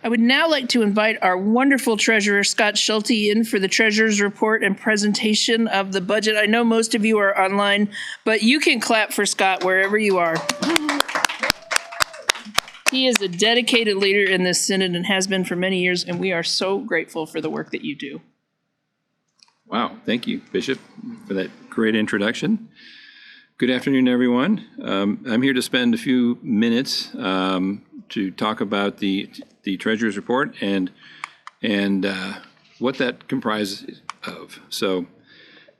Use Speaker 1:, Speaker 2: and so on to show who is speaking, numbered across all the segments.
Speaker 1: I would now like to invite our wonderful treasurer, Scott Schulte, in for the treasurer's report and presentation of the budget. I know most of you are online, but you can clap for Scott wherever you are. He is a dedicated leader in this synod and has been for many years, and we are so grateful for the work that you do.
Speaker 2: Wow, thank you, Bishop, for that great introduction. Good afternoon, everyone. I'm here to spend a few minutes to talk about the Treasurer's Report and what that comprises of. So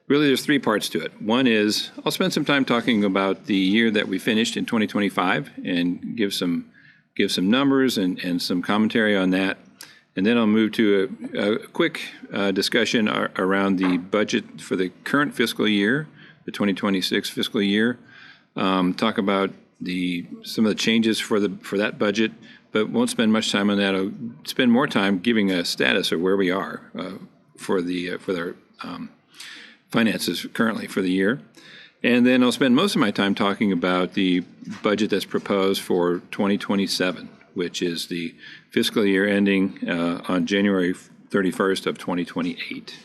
Speaker 2: really there's three parts to it. One is I'll spend some time talking about the year that we finished in 2025 and give some numbers and some commentary on that. And then I'll move to a quick discussion around the budget for the current fiscal year, the 2026 fiscal year. Talk about some of the changes for that budget, but won't spend much time on that. I'll spend more time giving a status of where we are for their finances currently for the year. And then I'll spend most of my time talking about the budget that's proposed for 2027, which is the fiscal year ending on January 31st of 2028.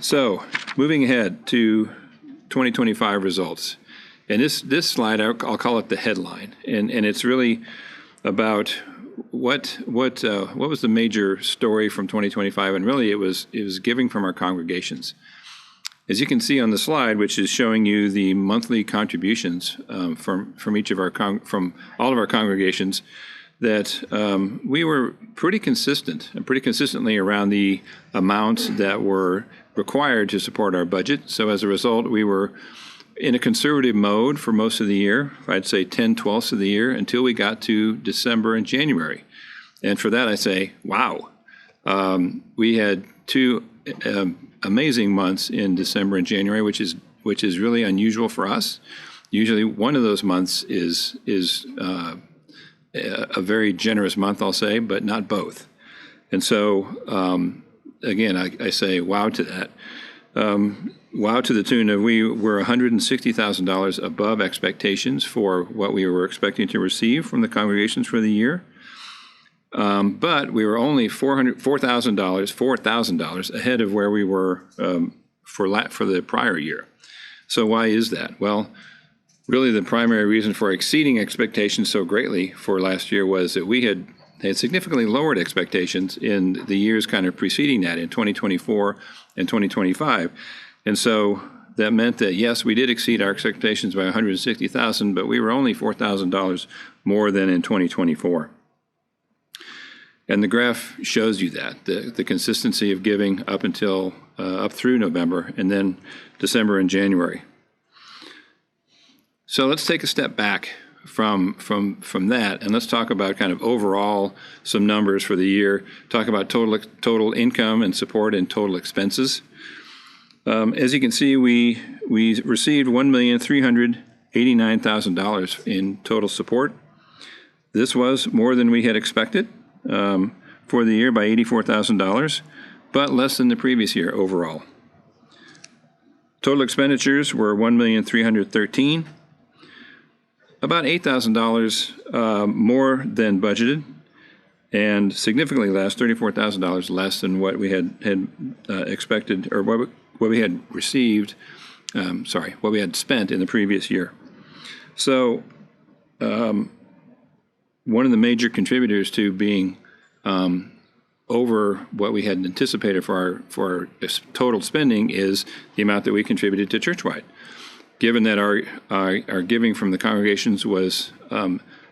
Speaker 2: So moving ahead to 2025 results. And this slide, I'll call it the headline. And it's really about what was the major story from 2025. And really it was giving from our congregations. As you can see on the slide, which is showing you the monthly contributions from each of from all of our congregations, that we were pretty consistently around the amounts that were required to support our budget. So as a result, we were in a conservative mode for most of the year, I'd say 10/12 of the year, until we got to December and January. And for that, I say, wow. We had two amazing months in December and January, which is really unusual for us. Usually one of those months is a very generous month, I'll say, but not both. And so, again, I say wow to that. Wow to the tune of we were $160,000 above expectations for what we were expecting to receive from the congregations for the year. But we were only $4,000 ahead of where we were for the prior year. So why is that? Well, really the primary reason for exceeding expectations so greatly for last year was that we had significantly lowered expectations in the years kind of preceding that, in 2024 and 2025. And so that meant that, yes, we did exceed our expectations by $160,000, but we were only $4,000 more than in 2024. And the graph shows you that, the consistency of giving up through November and then December and January. So let's take a step back from that, and let's talk about kind of overall some numbers for the year, talk about total income and support and total expenses. As you can see, we received $1,389,000 in total support. This was more than we had expected for the year by $84,000, but less than the previous year overall. Total expenditures were $1,313,000, about $8,000 more than budgeted, and significantly less, $34,000 less than what we had expected, or what we had received. What we had spent in the previous year. So, one of the major contributors to being over what we had anticipated for our total spending is the amount that we contributed to Churchwide. Given that our giving from the congregations was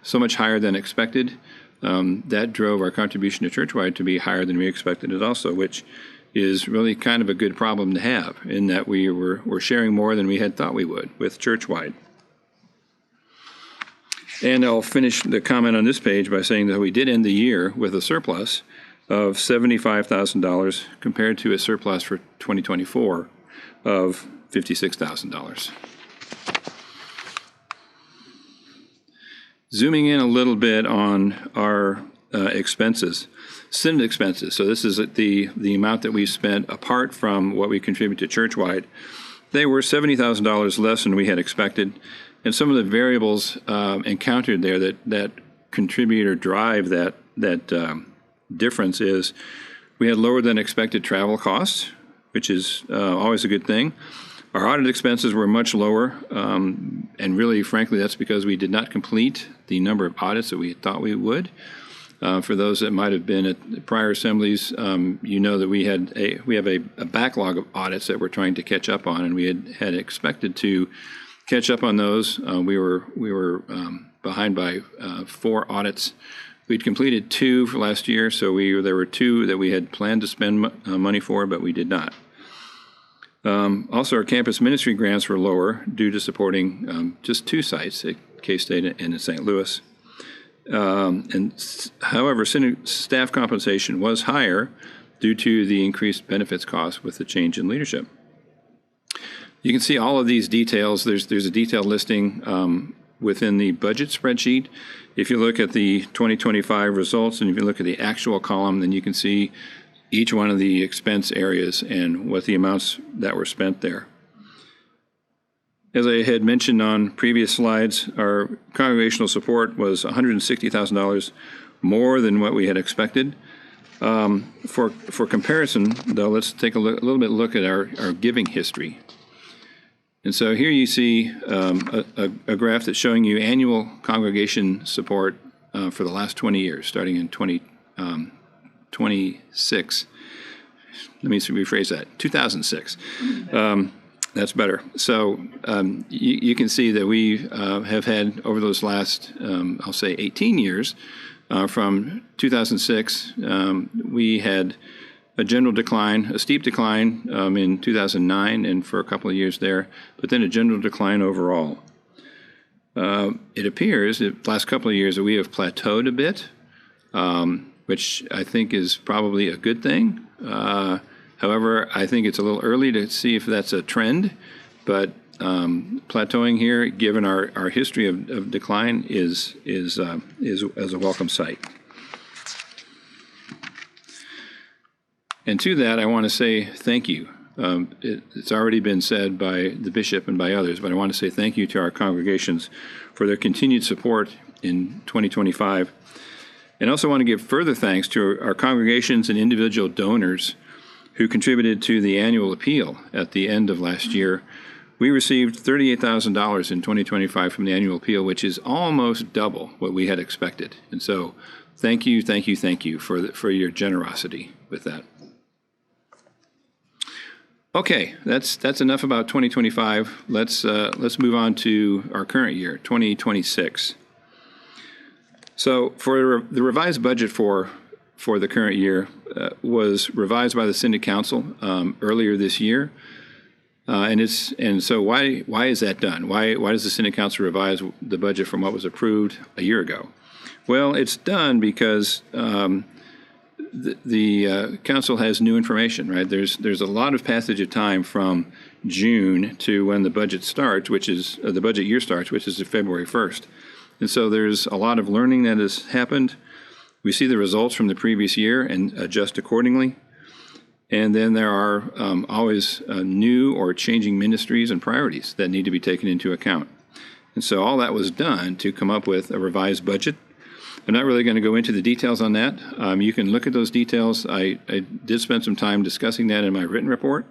Speaker 2: so much higher than expected, that drove our contribution to Churchwide to be higher than we expected it also, which is really kind of a good problem to have, in that we're sharing more than we had thought we would with Churchwide. And I'll finish the comment on this page by saying that we did end the year with a surplus of $75,000 compared to a surplus for 2024 of $56,000. Zooming in a little bit on our expenses, synod expenses. So this is the amount that we spent apart from what we contribute to Churchwide. They were $70,000 less than we had expected. And some of the variables encountered there that contribute or drive that difference is we had lower than expected travel costs, which is always a good thing. Our audit expenses were much lower, and really, frankly, that's because we did not complete the number of audits that we thought we would. For those that might have been at prior assemblies, you know that we have a backlog of audits that we're trying to catch up on, and we had expected to catch up on those. We were behind by 4 audits. We'd completed 2 for last year, so there were 2 that we had planned to spend money for, but we did not. Also, our campus ministry grants were lower due to supporting just 2 sites at K-State and in St. Louis. However, staff compensation was higher due to the increased benefits costs with the change in leadership. You can see all of these details. There's a detailed listing within the budget spreadsheet. If you look at the 2025 results and if you look at the actual column, then you can see each one of the expense areas and what the amounts that were spent there. As I had mentioned on previous slides, our congregational support was $160,000 more than what we had expected. For comparison, though, let's take a little bit look at our giving history. And so here you see a graph that's showing you annual congregation support for the last 20 years, starting in 2006. Let me rephrase that, 2006. That's better. So you can see that we have had over those last, I'll say 18 years, from 2006, we had a general decline, a steep decline in 2009 and for a couple of years there, but then a general decline overall. It appears the last couple of years that we have plateaued a bit, which I think is probably a good thing. However, I think it's a little early to see if that's a trend, but plateauing here, given our history of decline, is a welcome sight. And to that, I want to say thank you. It's already been said by the bishop and by others, but I want to say thank you to our congregations for their continued support in 2025. And also want to give further thanks to our congregations and individual donors who contributed to the annual appeal at the end of last year. We received $38,000 in 2025 from the annual appeal, which is almost double what we had expected. And so thank you for your generosity with that. Okay, that's enough about 2025. Let's move on to our current year, 2026. So for the revised budget for the current year was revised by the Synod Council earlier this year, and so why is that done? Why does the Synod Council revise the budget from what was approved a year ago? Well, it's done because the council has new information, right? There's a lot of passage of time from June to when the budget starts, which is the budget year starts, which is February 1st. And so there's a lot of learning that has happened. We see the results from the previous year and adjust accordingly. And then there are always new or changing ministries and priorities that need to be taken into account. And so all that was done to come up with a revised budget. I'm not really going to go into the details on that. You can look at those details. I did spend some time discussing that in my written report.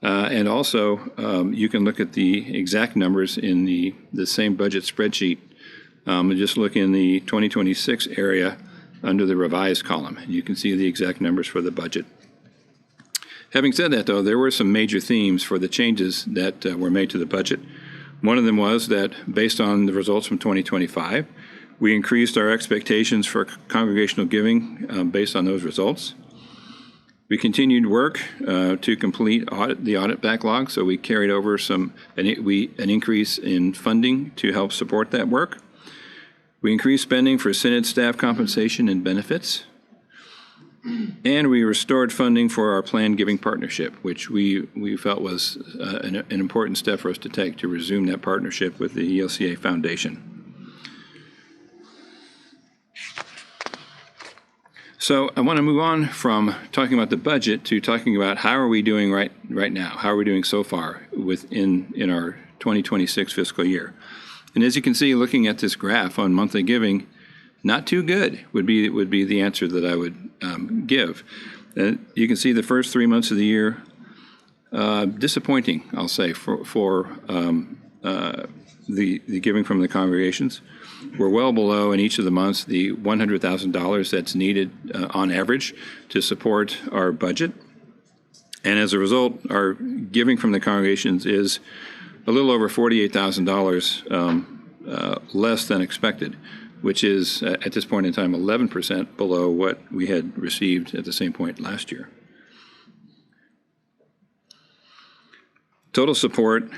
Speaker 2: And also, you can look at the exact numbers in the same budget spreadsheet. And just look in the 2026 area under the revised column. And you can see the exact numbers for the budget. Having said that, though, there were some major themes for the changes that were made to the budget. One of them was that based on the results from 2025, we increased our expectations for congregational giving based on those results. We continued work to complete the audit backlog, so we carried over an increase in funding to help support that work. We increased spending for Synod staff compensation and benefits. And we restored funding for our planned giving partnership, which we felt was an important step for us to take to resume that partnership with the ELCA Foundation. So I want to move on from talking about the budget to talking about how are we doing right now? How are we doing so far in our 2026 fiscal year? And as you can see, looking at this graph on monthly giving, not too good would be the answer that I would give. You can see the first 3 months of the year, disappointing, I'll say, for the giving from the congregations. We're well below in each of the months the $100,000 that's needed on average to support our budget. And as a result, our giving from the congregations is a little over $48,000 less than expected, which is at this point in time 11% below what we had received at the same point last year. Total support,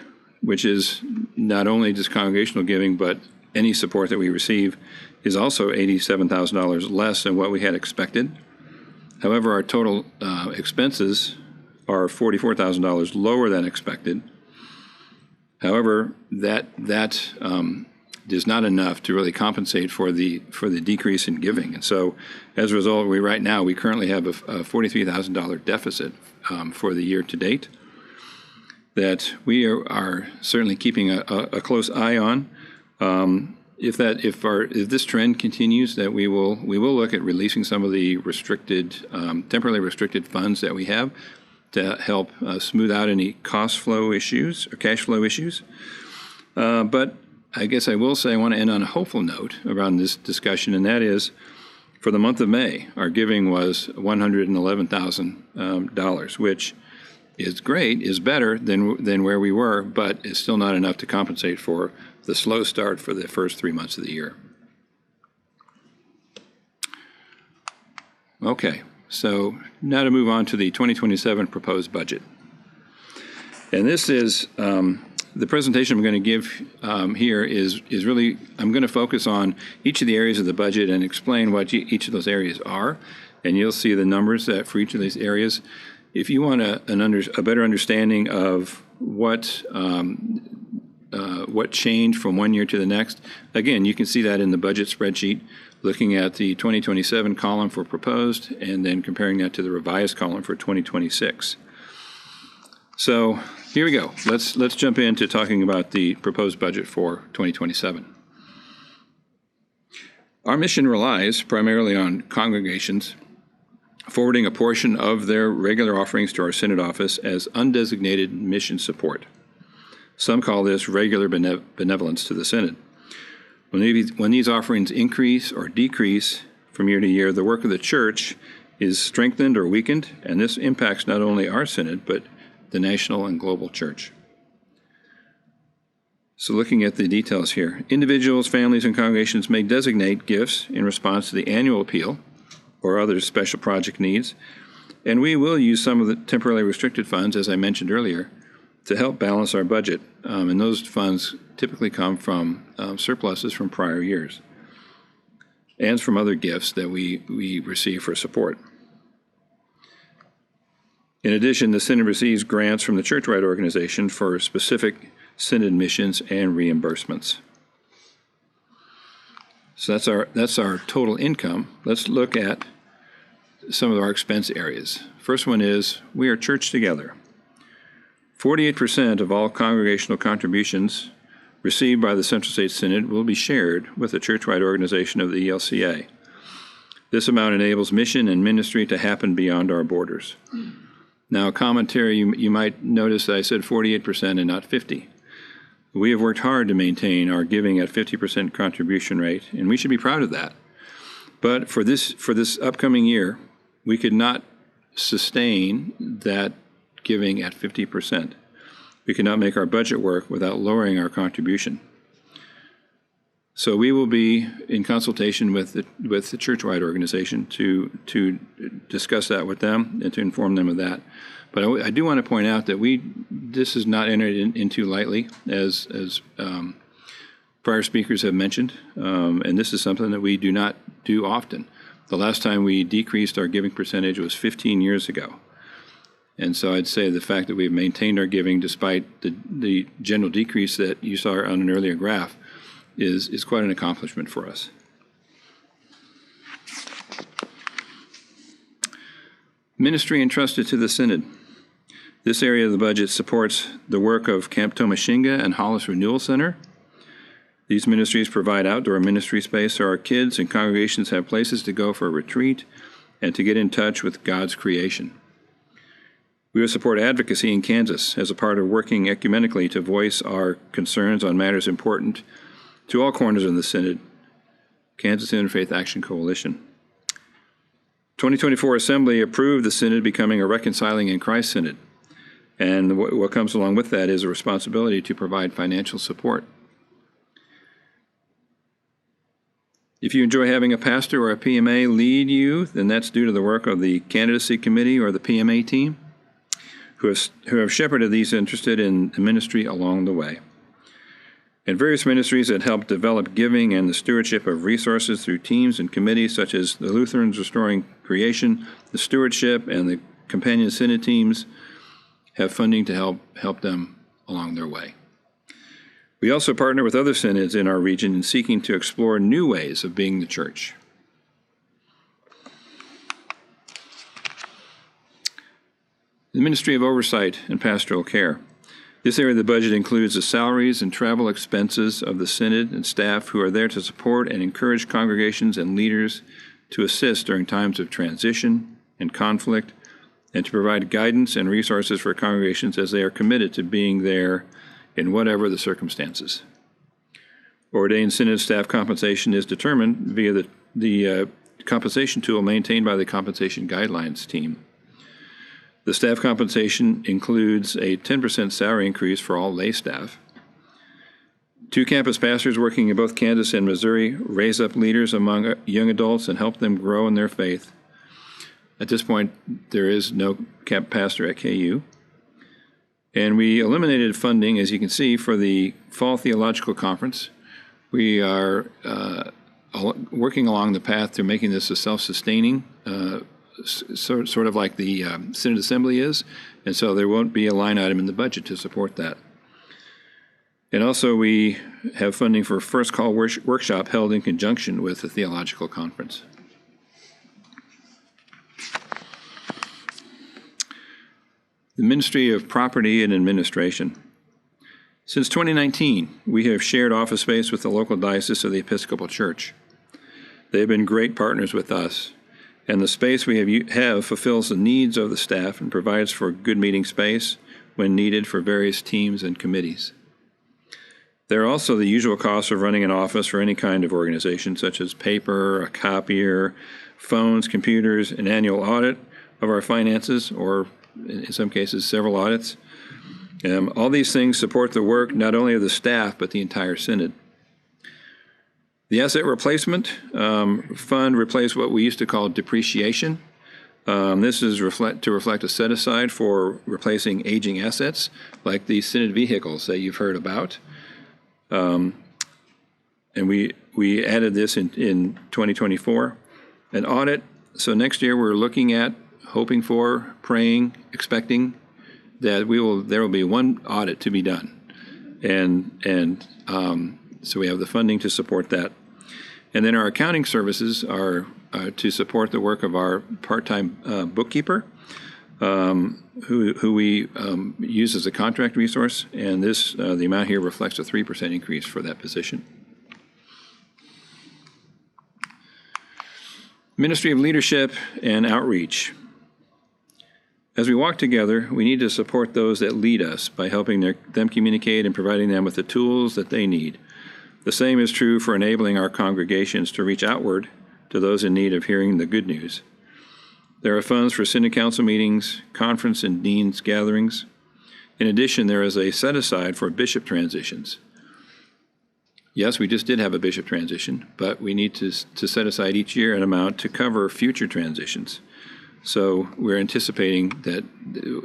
Speaker 2: which is not only just congregational giving, but any support that we receive, is also $87,000 less than what we had expected. However, our total expenses are $44,000 lower than expected. However, that is not enough to really compensate for the decrease in giving. And so, as a result, we currently have a $43,000 deficit for the year to date that we are certainly keeping a close eye on. If this trend continues, that we will look at releasing some of the temporarily restricted funds that we have to help smooth out any cash flow issues. But I guess I will say I want to end on a hopeful note around this discussion, and that is, for the month of May, our giving was $111,000, which is great, is better than where we were, but is still not enough to compensate for the slow start for the first 3 months of the year. Okay, so now to move on to the 2027 proposed budget. And this is, the presentation I'm going to give here is really, I'm going to focus on each of the areas of the budget and explain what each of those areas are. And you'll see the numbers that for each of these areas. If you want a better understanding of what changed from one year to the next, again, you can see that in the budget spreadsheet, looking at the 2027 column for proposed and then comparing that to the revised column for 2026. So here we go. Let's jump into talking about the proposed budget for 2027. Our mission relies primarily on congregations forwarding a portion of their regular offerings to our synod office as undesignated mission support. Some call this regular benevolence to the synod. When these offerings increase or decrease from year to year, the work of the church is strengthened or weakened, and this impacts not only our synod, but the national and global church. So looking at the details here, individuals, families, and congregations may designate gifts in response to the annual appeal or other special project needs, and we will use some of the temporarily restricted funds, as I mentioned earlier, to help balance our budget. And those funds typically come from surpluses from prior years and from other gifts that we receive for support. In addition, the synod receives grants from the churchwide organization for specific synod missions and reimbursements. So that's our total income. Let's look at some of our expense areas. First one is we are church together. 48% of all congregational contributions received by the Central States Synod will be shared with the churchwide organization of the ELCA. This amount enables mission and ministry to happen beyond our borders. Now, a commentary, you might notice that I said 48% and not 50%. We have worked hard to maintain our giving at 50% contribution rate, and we should be proud of that. But for this upcoming year, we could not sustain that giving at 50%. We cannot make our budget work without lowering our contribution. So we will be in consultation with the churchwide organization to discuss that with them and to inform them of that. But I do want to point out that this is not entered into lightly, as prior speakers have mentioned, and this is something that we do not do often. The last time we decreased our giving percentage was 15 years ago. And so I'd say the fact that we've maintained our giving despite the general decrease that you saw on an earlier graph is quite an accomplishment for us. Ministry entrusted to the Synod. This area of the budget supports the work of Camp Tomashinga and Hollis Renewal Center. These ministries provide outdoor ministry space so our kids and congregations have places to go for a retreat and to get in touch with God's creation. We will support advocacy in Kansas as a part of working ecumenically to voice our concerns on matters important to all corners of the Synod, Kansas Interfaith Action Coalition. 2024 Assembly approved the Synod becoming a Reconciling in Christ Synod, and what comes along with that is a responsibility to provide financial support. If you enjoy having a pastor or a PMA lead you, then that's due to the work of the candidacy committee or the PMA team, who have shepherded these interested in the ministry along the way. And various ministries that help develop giving and the stewardship of resources through teams and committees such as the Lutherans Restoring Creation, the Stewardship, and the Companion Synod teams have funding to help them along their way. We also partner with other synods in our region in seeking to explore new ways of being the church. The Ministry of Oversight and Pastoral Care. This area of the budget includes the salaries and travel expenses of the Synod and staff who are there to support and encourage congregations and leaders to assist during times of transition and conflict, and to provide guidance and resources for congregations as they are committed to being there in whatever the circumstances. Ordained Synod staff compensation is determined via the compensation tool maintained by the Compensation Guidelines team. The staff compensation includes a 10% salary increase for all lay staff. 2 campus pastors working in both Kansas and Missouri raise up leaders among young adults and help them grow in their faith. At this point, there is no camp pastor at KU. And we eliminated funding, as you can see, for the Fall Theological Conference. We are working along the path to making this a self-sustaining sort of like the Synod Assembly is, and so there won't be a line item in the budget to support that. And also we have funding for First Call workshop held in conjunction with the Theological Conference. The Ministry of Property and Administration. Since 2019, we have shared office space with the local diocese of the Episcopal Church. They have been great partners with us, and the space we have fulfills the needs of the staff and provides for good meeting space when needed for various teams and committees. There are also the usual costs of running an office for any kind of organization, such as paper, a copier, phones, computers, an annual audit of our finances, or in some cases, several audits. All these things support the work not only of the staff, but the entire Synod. The Asset Replacement Fund replaced what we used to call depreciation. This is to reflect a set-aside for replacing aging assets, like the Synod vehicles that you've heard about. And we added this in 2024. An audit, so next year we're looking at, hoping for, praying, expecting that there will be one audit to be done. And so we have the funding to support that. And then our accounting services are to support the work of our part-time bookkeeper, who we use as a contract resource. And this, the amount here reflects a 3% increase for that position. Ministry of Leadership and Outreach. As we walk together, we need to support those that lead us by helping them communicate and providing them with the tools that they need. The same is true for enabling our congregations to reach outward to those in need of hearing the good news. There are funds for Synod Council meetings, conference and deans gatherings. In addition, there is a set-aside for bishop transitions. Yes, we just did have a bishop transition, but we need to set aside each year an amount to cover future transitions. So we're anticipating that,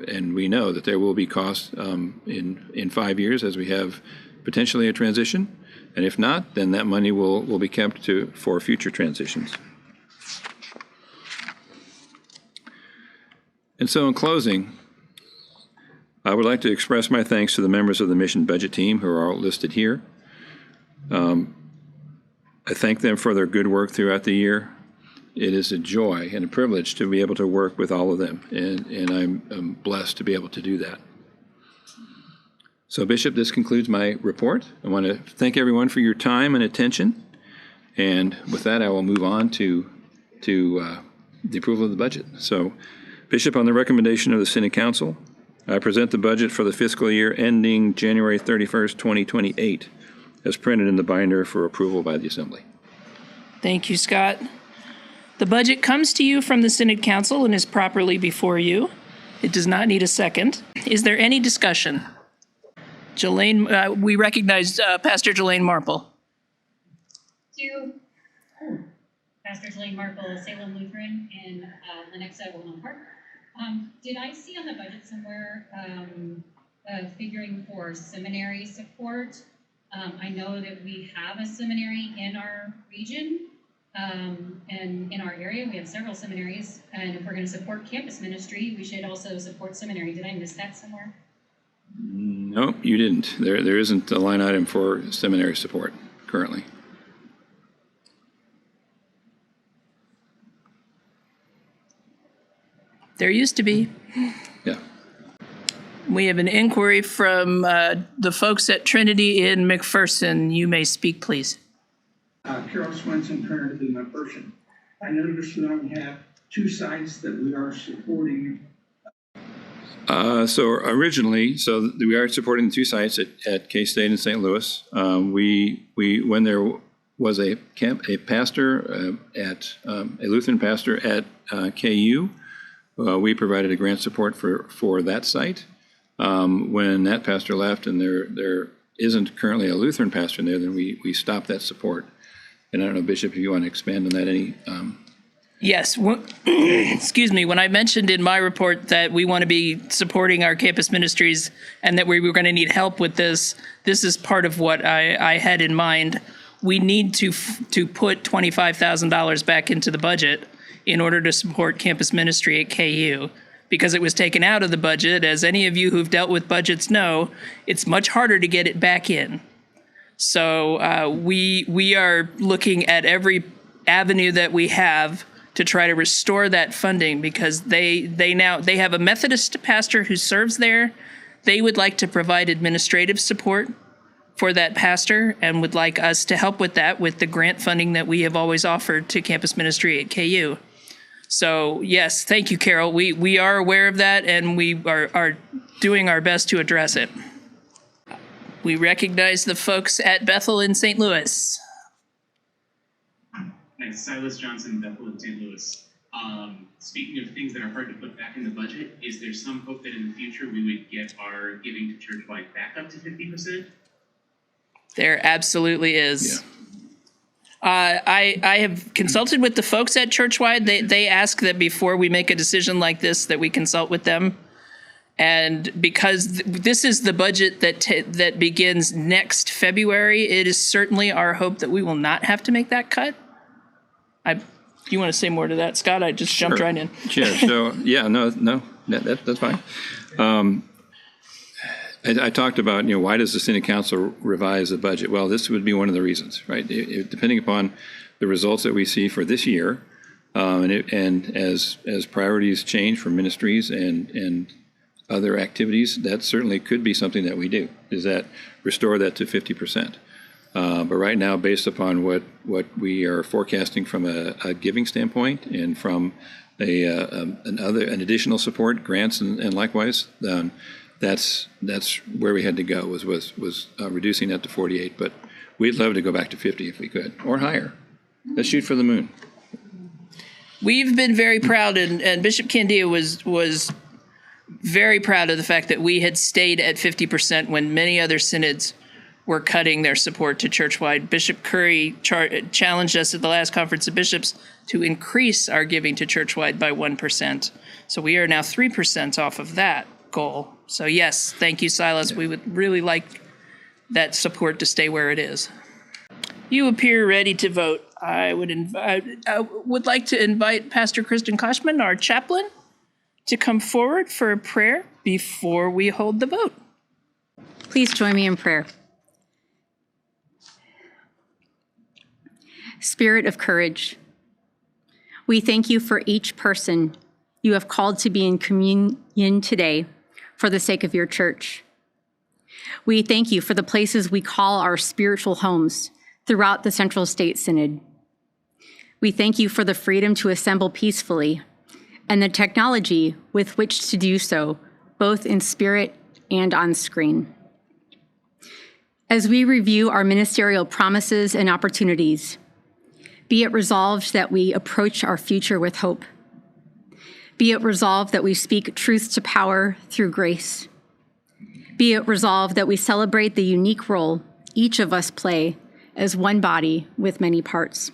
Speaker 2: and we know that there will be costs in 5 years as we have potentially a transition. And if not, then that money will be kept for future transitions. And so in closing, I would like to express my thanks to the members of the mission budget team who are all listed here. I thank them for their good work throughout the year. It is a joy and a privilege to be able to work with all of them, and I'm blessed to be able to do that. So Bishop, this concludes my report. I want to thank everyone for your time and attention. And with that, I will move on to the approval of the budget. So Bishop, on the recommendation of the Synod Council, I present the budget for the fiscal year ending January 31st, 2028, as printed in the binder for approval by the Assembly.
Speaker 1: Thank you, Scott. The budget comes to you from the Synod Council and is properly before you. It does not need a second. Is there any discussion? We recognize Pastor Jelaine Marple.
Speaker 3: To Pastor Jelaine Marple, Salem Lutheran in Lenexa, Orland Park. Did I see on the budget somewhere figuring for seminary support? I know that we have a seminary in our region and in our area. We have several seminaries, and if we're going to support campus ministry, we should also support seminary. Did I miss that somewhere?
Speaker 2: No, you didn't. There isn't a line item for seminary support currently.
Speaker 1: There used to be.
Speaker 2: Yeah.
Speaker 1: We have an inquiry from the folks at Trinity in McPherson. You may speak, please.
Speaker 4: Carol Swenson, currently McPherson. I noticed we only have 2 sites that we are supporting.
Speaker 2: So originally, we are supporting the 2 sites at K-State and St. Louis. When there was a pastor a Lutheran pastor at KU, we provided a grant support for that site. When that pastor left and there isn't currently a Lutheran pastor in there, then we stopped that support. And I don't know, Bishop, if you want to expand on that any.
Speaker 1: Yes. Excuse me. When I mentioned in my report that we want to be supporting our campus ministries and that we were going to need help with this is part of what I had in mind. We need to put $25,000 back into the budget in order to support campus ministry at KU, because it was taken out of the budget. As any of you who've dealt with budgets know, it's much harder to get it back in. So we are looking at every avenue that we have to try to restore that funding, because they have a Methodist pastor who serves there. They would like to provide administrative support for that pastor and would like us to help with that with the grant funding that we have always offered to campus ministry at KU. So yes, thank you, Carol. We are aware of that, and we are doing our best to address it. We recognize the folks at Bethel in St. Louis.
Speaker 5: Thanks. Silas Johnson, Bethel in St. Louis. Speaking of things that are hard to put back in the budget, is there some hope that in the future we would get our giving to Churchwide back up to 50%?
Speaker 1: There absolutely is.
Speaker 2: Yeah.
Speaker 1: I have consulted with the folks at Churchwide. They ask that before we make a decision like this that we consult with them. And because this is the budget that begins next February, it is certainly our hope that we will not have to make that cut. Do you want to say more to that, Scott? I just jumped right in.
Speaker 2: Sure. So, yeah, no, that's fine. I talked about, why does the Synod Council revise the budget? Well, this would be one of the reasons, right? Depending upon the results that we see for this year, and as priorities change for ministries and other activities, that certainly could be something that we do, is that restore that to 50%. But right now, based upon what we are forecasting from a giving standpoint and from an additional support, grants and likewise, that's where we had to go, was reducing that to 48. But we'd love to go back to 50 if we could, or higher. Let's shoot for the moon.
Speaker 1: We've been very proud, and Bishop Candia was very proud of the fact that we had stayed at 50% when many other synods were cutting their support to Churchwide. Bishop Curry challenged us at the last Conference of Bishops to increase our giving to Churchwide by 1%. So we are now 3% off of that goal. So yes, thank you, Silas. We would really like that support to stay where it is. You appear ready to vote. I would like to invite Pastor Kristen Koshman, our chaplain, to come forward for a prayer before we hold the vote.
Speaker 6: Please join me in prayer. Spirit of courage, we thank you for each person you have called to be in communion today for the sake of your church. We thank you for the places we call our spiritual homes throughout the Central State Synod. We thank you for the freedom to assemble peacefully and the technology with which to do so, both in spirit and on screen. As we review our ministerial promises and opportunities, be it resolved that we approach our future with hope. Be it resolved that we speak truth to power through grace. Be it resolved that we celebrate the unique role each of us play as one body with many parts.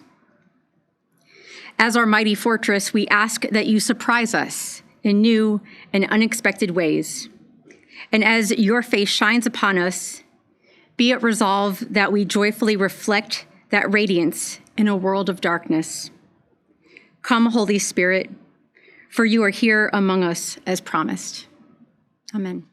Speaker 6: As our mighty fortress, we ask that you surprise us in new and unexpected ways. And as your face shines upon us, be it resolved that we joyfully reflect that radiance in a world of darkness. Come, Holy Spirit, for you are here among us as promised. Amen.